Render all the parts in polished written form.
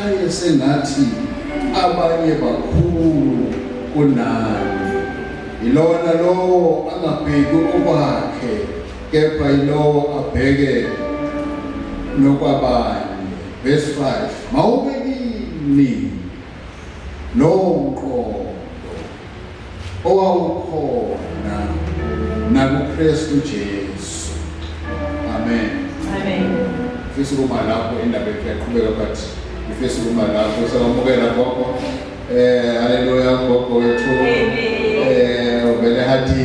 baye sengathi abanye bakhulu kunani. Ilona lo angabheki okwakhe, kepha ilo abheke nokwabanye. Verse 5. Mawube kini lo mqondo owawukhona nakuKristu Jesu. Amen. Amen. Fisa kuma lapho indaba yaqhubeka bathi ifisa kuma lapho sawamukela gogo. Haleluya gogo wethu. Ubele hathi.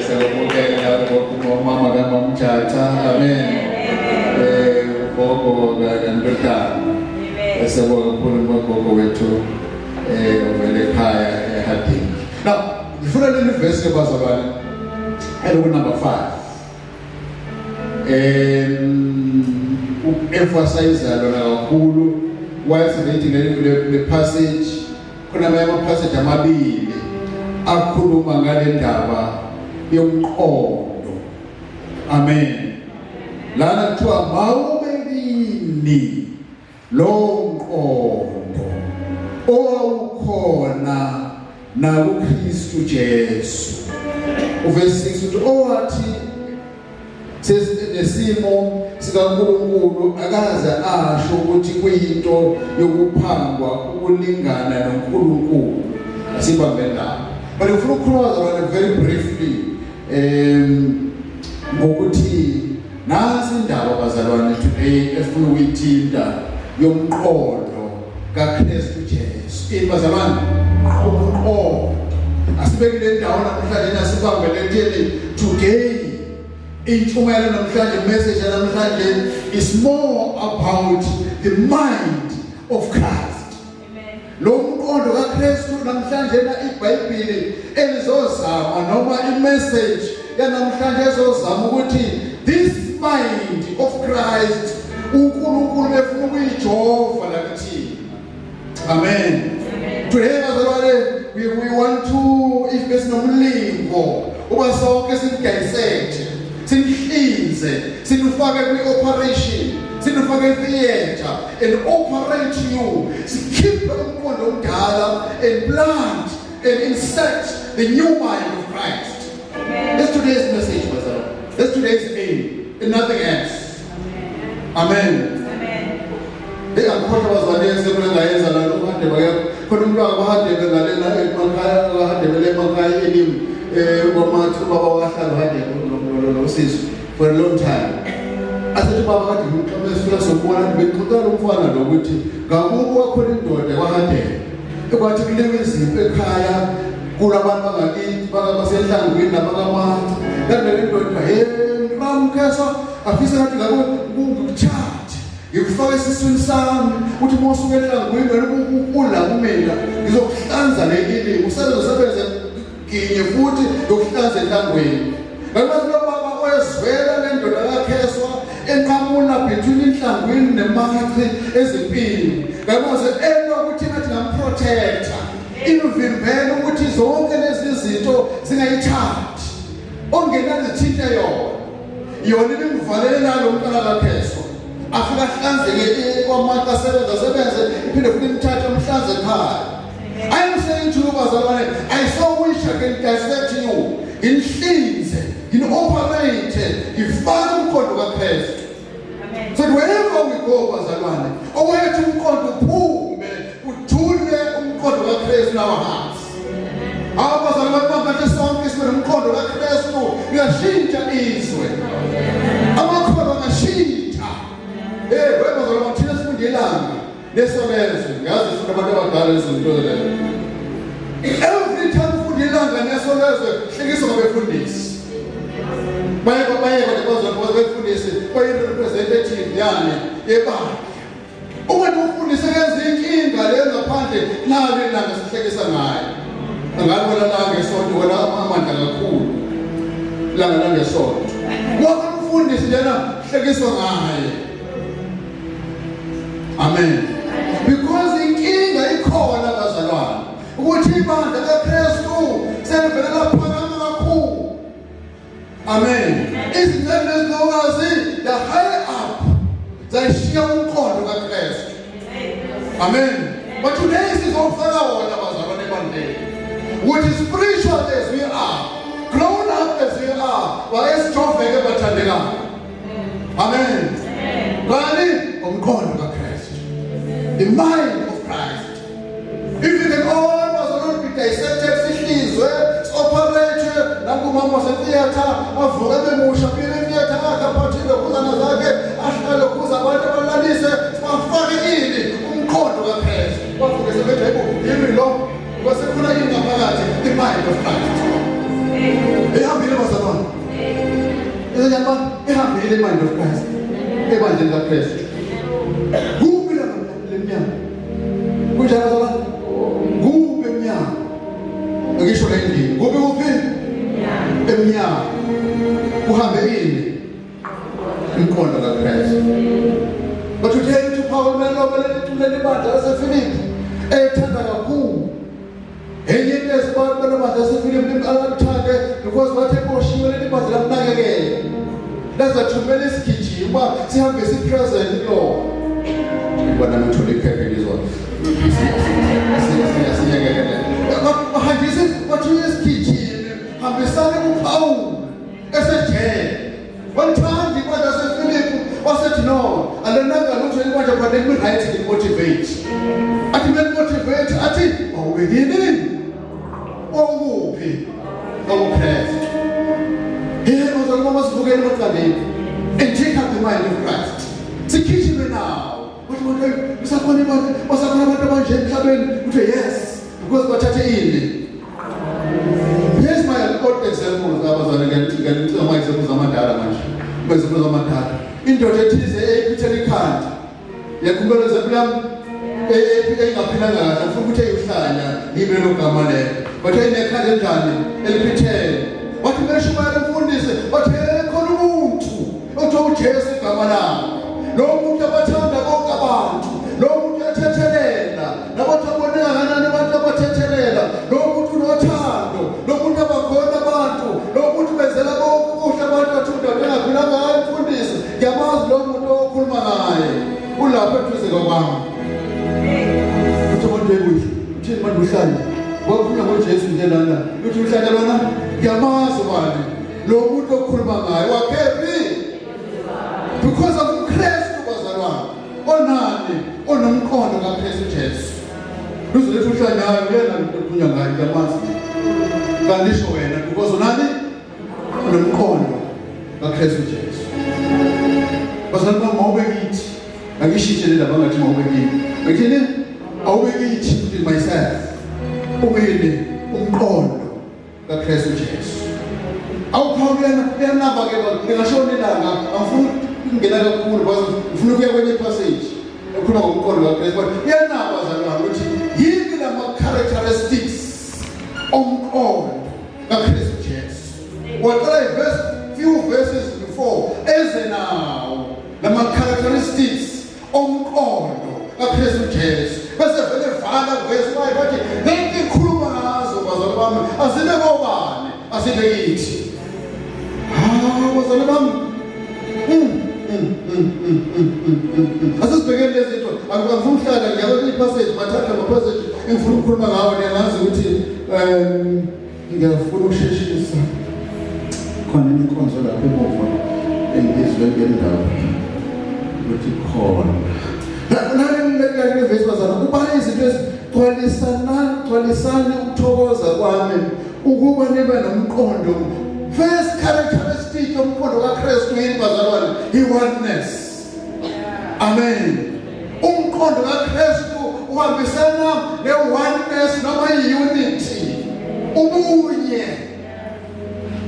Sawamukela gogo mama kaMamthatha. Amen. Gogo ngandodana. Esebonga kakhulu gogo wethu ubele ekhaya ehathi. Now, ngifuna leli verse bazalwane eloku number 5. Emphasize lona kakhulu whilst reading the passage. Kuna ama-passage amabili akhuluma ngale ndaba yomqondo. Amen. Lana kuthiwa mawube kini lo mqondo owawukhona nakuKristu Jesu. Verse 6 uthi owathi nesimo sikaNkulunkulu akaze asho ukuthi kuyinto yokuphangwa ukulingana noNkulunkulu. Asibambe la. But ufuna ukukhuluma very briefly ngokuthi nasi indaba bazalwane today efuna ukuyithinta yomqondo kaKristu Jesu. Bazalwane umqondo asibekile ndawo namhlanje nasibambele kuthini today. Intshumayelo namhlanje message namhlanje is more about the mind of Christ. Amen. Lo mqondo kaKristu namhlanje iBhayibheli elizozama noma imessage yanamhlanje ezozama ukuthi this mind of Christ uNkulunkulu efuna ukuyijova lakuthini. Amen. Today bazalwane we want to if besinomlingo uba sonke sidissect sinhlinze sinufake kwi-operation sinufake theater and operate you sikhiphe umqondo omdala and plant and insert the new mind of Christ. That's today's message, brother. That's today's aim and nothing else. Amen. Angikhohlwa bazalwane sebengayenza la lokade bayakho khona umuntu akahade bengalela emakhaya akahade bele emakhaya elimu ngomathi baba wahlala hade losizwe for a long time. Asethi baba kade ngixoxe sifuna sokubona bexoxela umfana lokuthi ngakubo wakhona indoda kwahade ekwathi kulewe izipho ekhaya kulabantu bangakithi basehlangwini nabakamathi kanti le ndoda ngamkhesa afisa ngathi ngako ngikuchatha ngikufaka esiswini sami uthi mosuke ehlangwini wena kumina ngizokuhlanza lekilini usebenze kinye futhi ngokuhlanza ehlangwini. Ngabathi baba oyezwela le ndoda kaKheswa enqamula between inhlangwini nemachi ezimpini ngabaze enokuthi nathi ngamprotector inuvimbela ukuthi zonke lezi zinto zingayithathi ongenani zithinta yona imvalela lo mntana kaKheswa afika hlanzeke kwamaqha sebenze iphinde futhi imthatha umhlanze ekhaya. I am saying to you bazalwane, I so wish I can dissect you inhlinze inoperate ifaka umqondo kaKristu. So wherever we go bazalwane owethu umqondo uphume udule umqondo kaKristu nawo hansi. Abazalwane bambathe sonke sibe nomqondo kaKristu uyashintsha izwe. Amakhono angashintsha. Webazalwane thina sifunde ilanga lesolenzo ngazi sifunde abantu abadala izinto lezo. Every time ufunde ilanga lesolenzo hlekisa ngabefundisi. Baye bazalwane befundisi baye representative yani yebandla. Uma ufundise kenza inkinga le ngaphandle nalo ilanga sihlekisa ngayo. Angabona la ngesonto wona amandla kakhulu. Langa ngesonto. Wonke umfundisi njena hlekiswa ngaye. Amen. Because inkinga ikhona bazalwane ukuthi ibandla kaKristu selivela phakama kakhulu. Amen. Izinto ezinokazi the high up zayishiya umqondo kaKristu. Amen. But today is all what is spiritual as we are, grown up as we are, Amen. The mind of Christ. If you can almost be dissected, operate, Nakumama theater, Avuga Musha, theater, Akapatina, Kuzanazake, Ashkalo Kuza, whatever that is, what is a better, even long, was a flying the mind of Christ. They have been was alone. They have been the mind of Christ. They want the Christ. Who will have them? Which are the who will be Agishwalendi, who will be Emia, who have been in corner of Christ. But to tell you to power men over to the matter as a Philip, a Tanaku. And yet, there's about the matter as a Philip in our target because what a portion will be but again. That's a tremendous kitchen. But see how basic present law. What I'm actually carrying is one. What you is kitchen? I'm beside Paul. As a chair. One time, the mother said, Philip, was it no? And another looked at what about them to motivate. I didn't motivate, I think, oh, we didn't. Oh, okay. Here was a woman's forgetting what I did and take up the mind of Christ. See, kitchen now. What was I going to yes, because what I tell here's my old examples. I was getting to my examples of my dad. Into the Tiz, a card. Yakumba is a blam, a pinanga, and Fukuta, even Kamane, but in a Kajan, El Pite. What you mention by the food is, but a Kolutu, not all chairs in Kamana. No Mutabatana walk about, no Mutatanella, no Mutabanana, no Mutatanella, no Mutunotano, no Mutabaconabantu, no Mutabezela. Yamas long no Kulmanai, Ula Petrus Gabam. Which one day with Chilman Bushani? What would you chase in Jelana? Which you said, Yamas one, Lomuto Kulmanai, what carry? Because of Christ was around. On Nani, on a corner of Christ. Who's the little Shana, Yamas, Gandisho, because of Nani, on a corner of Christ. But I'm not overeat. I wish you did about to overeat. I didn't overeat myself. Overeat, corn, the Christ. I'll probably never get a show. I'm food, get out of food, was flew away the passage. I could not call the Christ, but here now was around which give them characteristics on all the Christ. What I few verses before, as now. The characteristics of God, a Christian. But the very father, verse 5, but they Krumas of as in a woman, as in a eat. Ah, was a mum. As this began, I'm from Shad and the passage, my time of passage in Furukuma, and answer with it. You get a full of shishis. Continue console people in this very down. What you call first characteristic of Christ he oneness. Amen. Christ the oneness, no unity.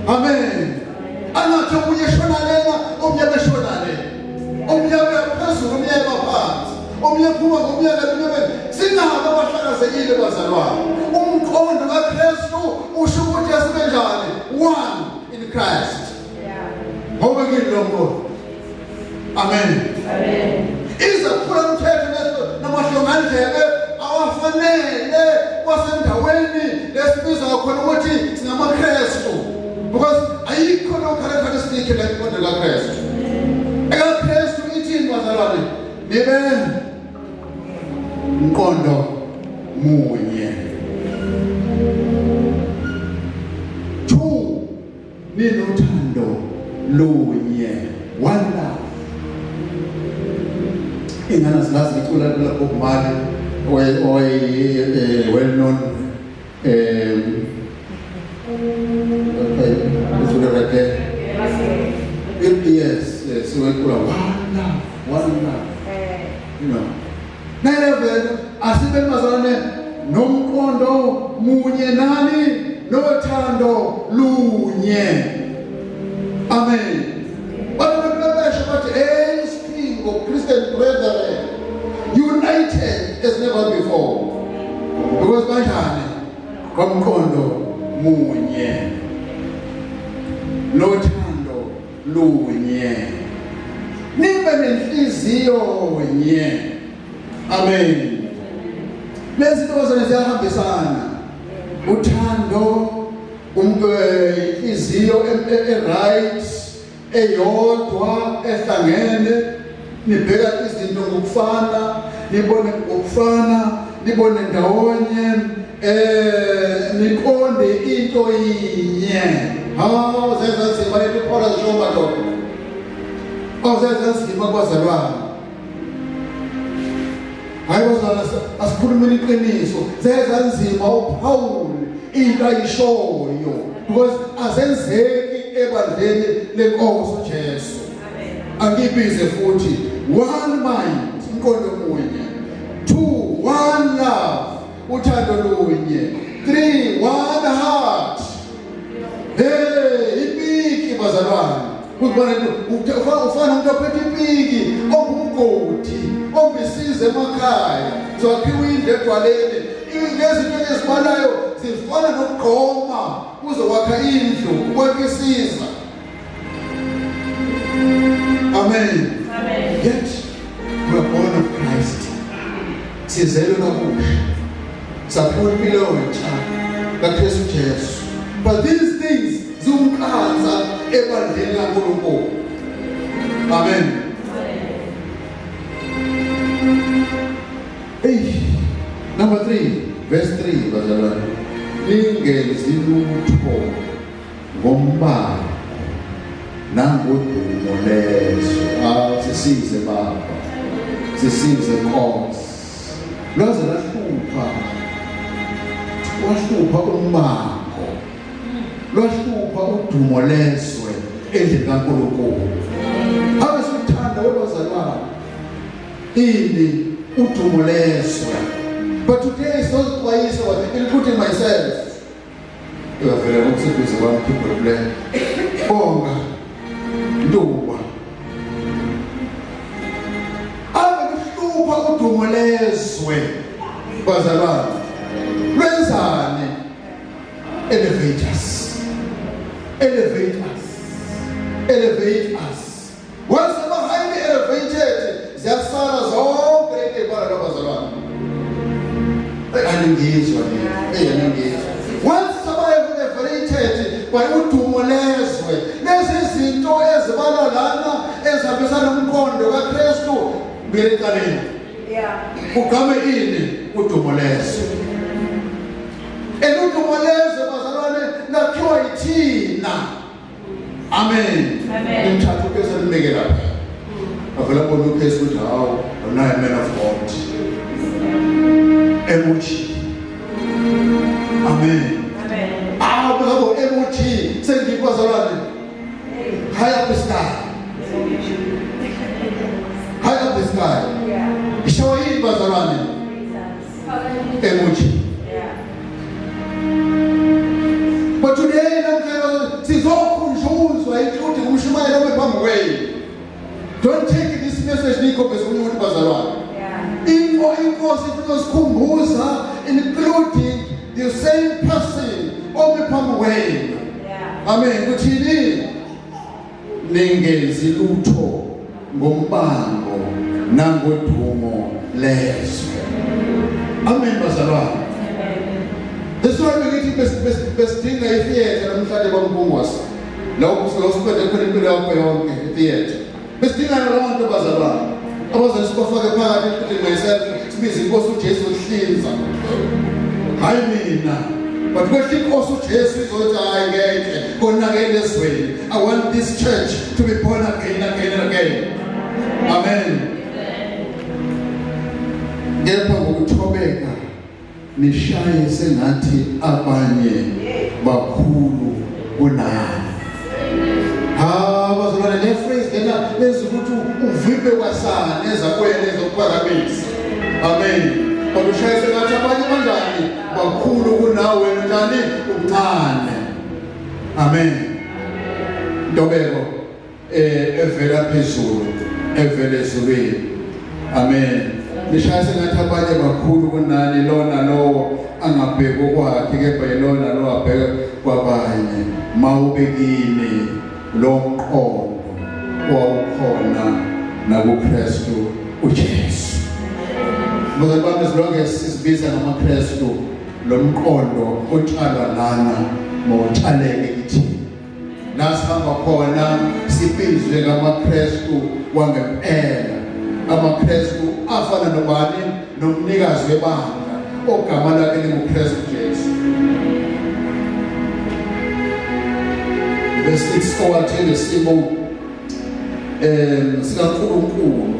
Amen. One in Christ. Amen. Is a protection our family wasn't aware there's quality because I could not characteristic like what the Christ. I got Christ to eat in was around. Amen. umqondo munye. 2 ninothando lunye, one love. Ingana silazi icula lapho kumali well known yes, we call one love. You know. 9/11 asibe mazalwane nomqondo munye nani nothando lunye. Amen. Christian brethren united as never before, because banjani komqondo munye nothando lunye, nibe nenhliziyo nye. Amen. Lezi zinto ziyahambisana, uthando, inhliziyo right, eyodwa ehlangene, nibheka izinto ngokufana, nibone ngokufana, nibone ndawonye, niqonde into yinye. Hawu zezanzima lethi phora zishoma dodo. Awuzezanzima kwazalwana. Hayi bazalwana asikhulumeni iqiniso. Zezanzima uPaul into ayishoyo because azenzeki ebandleni lenkosi uJesu. Angibize futhi one mind, inqondo munye. 2 one love, uthando lunye. 3 one heart. Hey, ipiki bazalwane. Ukubona ufana umuntu ophethe ipiki, ongumgodi, ombisize emakhaya. Zokhiwe indlu edwaleni. Izinto ezibalayo zifana nokugqoma uzokwakha indlu, ukwakisiza. Amen. Amen. Yet we are born of Christ. Sizelwe kabusha. Saphiwa impilo entsha kaKristu Jesu. But these things zumqanza ebandleni laNkulunkulu. Amen. Hey, number 3, verse 3 bazalwane. Ningenzi lutho ngombani nangodumo leso. Sisize Baba, sisize Nkosi. Lwaze wahlupha umbako, lwahlupha udumo leswe endlini kaNkulunkulu. Ake sikuthanda webazalwane ini udumo leswe. But today is not quite so, including myself. You are very much with one people play. Bonga, Duba. Akuhlupa udumo leswe. Bazalwane. Lwenzani? Elevate us. Elevate us. Elevate us. Once I'm highly elevated, ziyasala zonke ezibala labazalwane. Engaged on it. Once somebody elevated by udumo leswe, lezi zinto ezibala lana ezihambisana nomqondo kaKristu ngelikaleni. Ugame ini udumo leswe. Udumo leswe bazalwane lakhiwa yithina. Amen. Amen. Ngithatha uPeter nibeke lapha. Avela bona uPeter uthi hawo unaye man of God. Emoji. Amen. Amen. Because emoji send people bazalwane. High up the sky. High up the sky. Yeah. Show him bazalwane. Emoji. Yeah. But today sizokhunjuzwa ukuthi umshumayelo wephambi kwenu. Don't take this message nikho besumuntu bazalwane. Inkosi ifuna sikhumbuza, including the same person omephambi kwenu. Amen. Kuthini? Ningenzi lutho ngombango nangodumo leswe. Amen bazalwane. That's why we get besidinga itheater namhlanje bambungwasa. Lokho silospende khona impilo yakho yonke itheater. Besidinga abantu bazalwane. Abazali sibafake phakathi including myself ngibiza inkosi uJesu uhlinza hayi mina but kwesho inkosi uJesu izothi hayi ngeke konakele ezweni. I want this church to be born again and again. Amen. Kepha ngokuthobeka nishaye sengathi abanye bakhulu kunani. Bazolwana le phrase lena lenza ukuthi uvimbe kwasana ezakwena ezokuphakamisa. Amen. Bakushaye sengathi abanye kanjani bakhulu kunawe njani umncane. Amen. Ndobeko evela phezulu evela ezulwini. Amen. Nishaye sengathi abanye bakhulu kunani lona lo angabheka kwakhe kepha yilona lo abheka kwabanye. Mawubekini lo mqondo wawukhona nakuKristu uJesu. Ngoba bami silonke sisibiza ngamaKristu lo mqondo otshalwa lana mawutshaleke kithi. La sihamba khona sibizwe ngamaKristu wangempela. AmaKristu afana nobani nomnikazi webandla ogama lakhe linguKristu Jesu. Verse 6 owathele isimo sikaNkulunkulu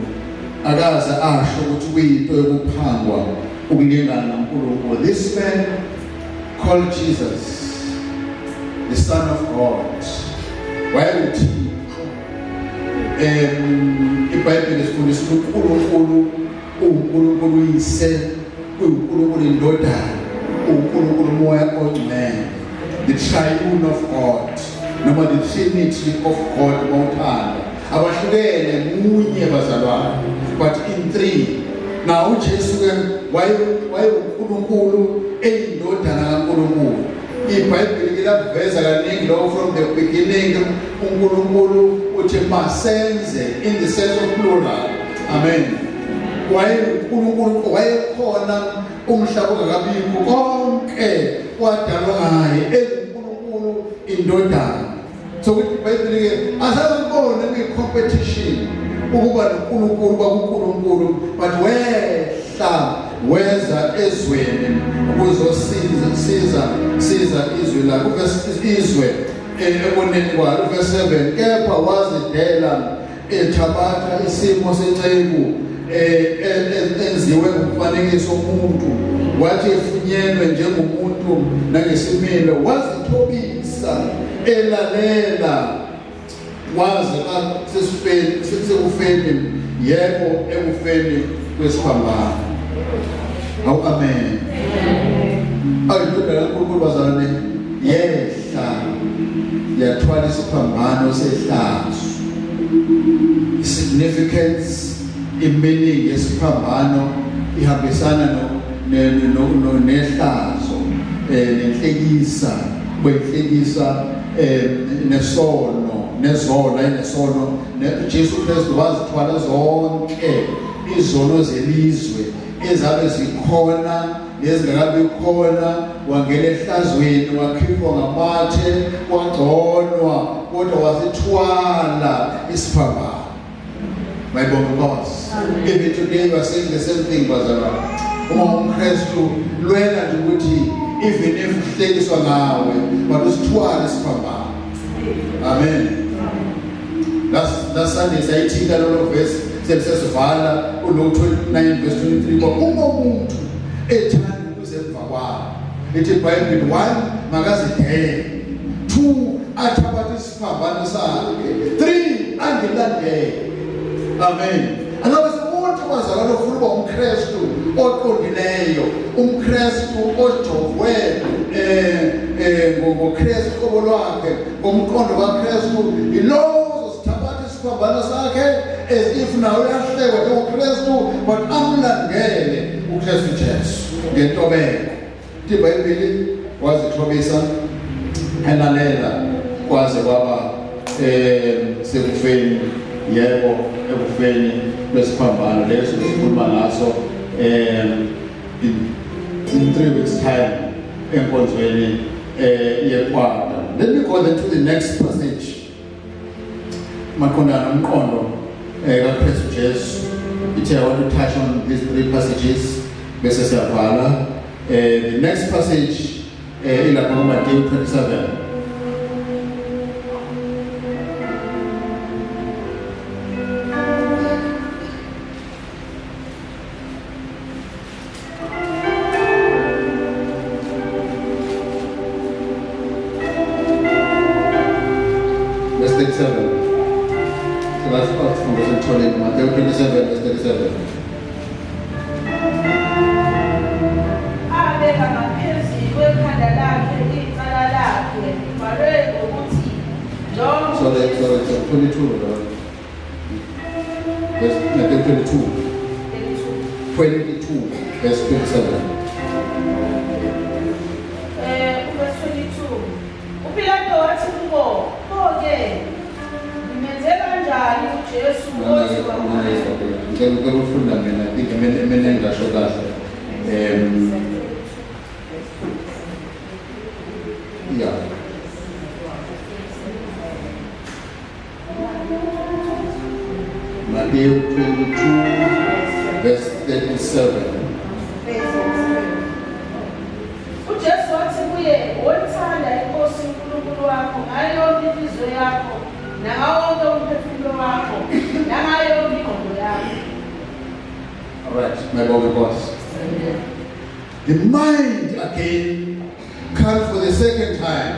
akaze asho ukuthi kuyinto yokuphangwa ukulingana noNkulunkulu. This man called Jesus, the Son of God. Wayethi iBhayibheli lifundisa ukuthi uNkulunkulu uNkulunkulu uyise, uNkulunkulu indodana, uNkulunkulu moya ongcwele, the triune of God, noma the trinity of God montana abahlukene munye bazalwane but in three. Now uJesu ke waye uNkulunkulu eyindodana kaNkulunkulu. iBhayibheli liyaveza kaningi lo from the beginning uNkulunkulu uthi masenze in the sense of plural. Amen. Waye uNkulunkulu wayekhona umhlaba ungakabikho konke kwadalwa ngaye uNkulunkulu indodana. So ukuthi iBhayibheli ke asazibone kwi-competition ukuba noNkulunkulu kwakuNkulunkulu but wehla weza ezweni ukuzosiza izwe lakho. Izwe eboneni kwalo verse 7 kepha wazidela ethabatha isimo senceku enziwe ngomfanekiso womuntu wathi efunyenwe njengomuntu nangesimilo wazithobisa elalela waze sekufeni yebo ekufeni kwesiphambano. Awu amen. Ayindodana kaNkulunkulu bazalwane yehla yathwala isiphambano sehlazo. Significance imeaning yesiphambano ihambisana nehlazo nenhlekisa kwenhlekisa nesono Jesu Kristu wazithwala zonke izono zelizwe ezabe zikhona nezingakabi khona. Wangena ehlazweni wakhipha ngamathe wagconwa kodwa wasithwala isiphambano. My boss, even today we are saying the same thing, bazalwane. Uma uMkristu lwela nje ukuthi even if uhlekiswa nawe but usithwala isiphambano. Amen. Last Sunday sayithinta lolo verse sesivala uLuke 29 verse 23 uma umuntu ethanda ukuzemva kwakhe ethi iBhayibheli 1 makazidele, 2 athabathe isiphambano sakhe, 3 angilandele. Amen. Angabe umuntu wazalwa ufuna ukuba uMkristu oqondileyo, uMkristu ojovwe ngoKristu qobo lwakhe, ngomqondo kaKristu, yilowo uzothabatha isiphambano sakhe as if nawe uyahlekwa njengoKristu but amlandele uKristu Jesu ngentobeko. iBhayibheli wazithobisa elalela kwaze kwaba sekufeni yebo ekufeni kwesiphambano leso sikhuluma ngaso in 3 weeks time enkonzweni yekwata. Let me go then to the next passage maqondana nomqondo kaKristu Jesu I want to touch on these three passages. The next passage in Matthew 27. Verse 37. So that's out from verse 20, Matthew 27, verse 37. So 22, verse 22, verse 27. Verse 22. Upilato wathi kubo, "Pho-ke, ngimenzela kanjani uJesu othi wamanga?" Ngicela ukufunda mina, I think mina engasho kahle. Yeah. Matthew 22, verse 37. uJesu wathi kuye, "Wothanda iNkosi uNkulunkulu wakho ngayo yonke inhliziyo yakho, nangawo wonke umphefumulo wakho, nangayo yonke ingqondo yakho." All right, my Bible boss. The mind again comes for the second time.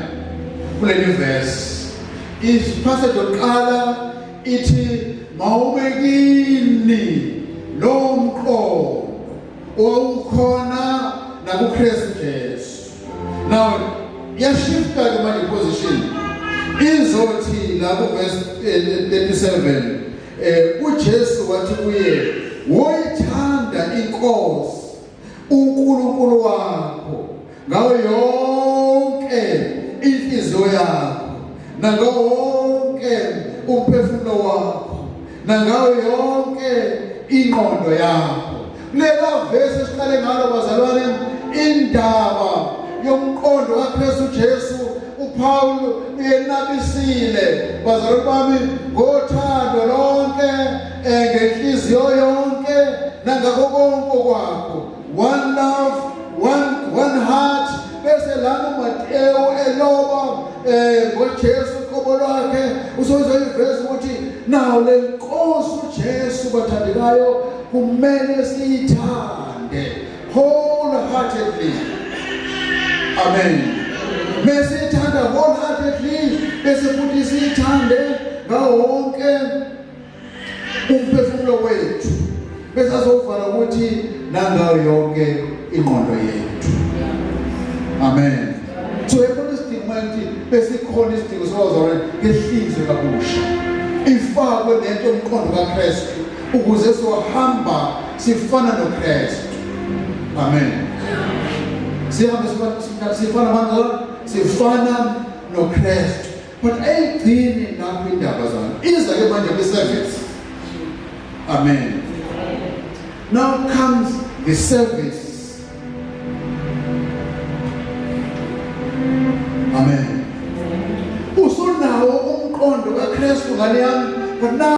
Kule verse is passage yokuqala ithi mawubekini lo mqondo owukhona nakuKristu Jesu. Now yashifta ke manje position izothi la ku verse 37 uJesu wathi kuye, "Woyithanda iNkosi uNkulunkulu wakho ngawo yonke inhliziyo yakho, nangawo wonke umphefumulo wakho, nangawo yonke ingqondo yakho." Lela verse esiqale ngalo bazalwane, indaba yomqondo kaKristu Jesu uPaul uyenabisile bazalwane bami ngothando lonke ngenhliziyo yonke nangakho konke kwakho. One love, one heart. Bese lana uMateyu eloba ngoJesu qobo lwakhe usozwa ivesi ukuthi nawo le Nkosi uJesu bathandekayo kumele siyithande wholeheartedly. Amen. Bese siyithanda wholeheartedly, bese futhi siyithande ngawo wonke umphefumulo wethu. Bese azovala ukuthi nangayo yonke ingqondo yethu. Amen. So ebona isidingo manje besikhona isidingo sokuzalwa ngehliziyo kabusha. Ifakwe lento yomqondo kaKristu ukuze sohamba sifana noKristu. Amen. Sifana manje sifana noKristu. But ayigcini lapho indaba zami. Iza ke manje kwiservice. Amen. Now comes the service. Amen. Usunawo umqondo kaKristu ngale yami, but now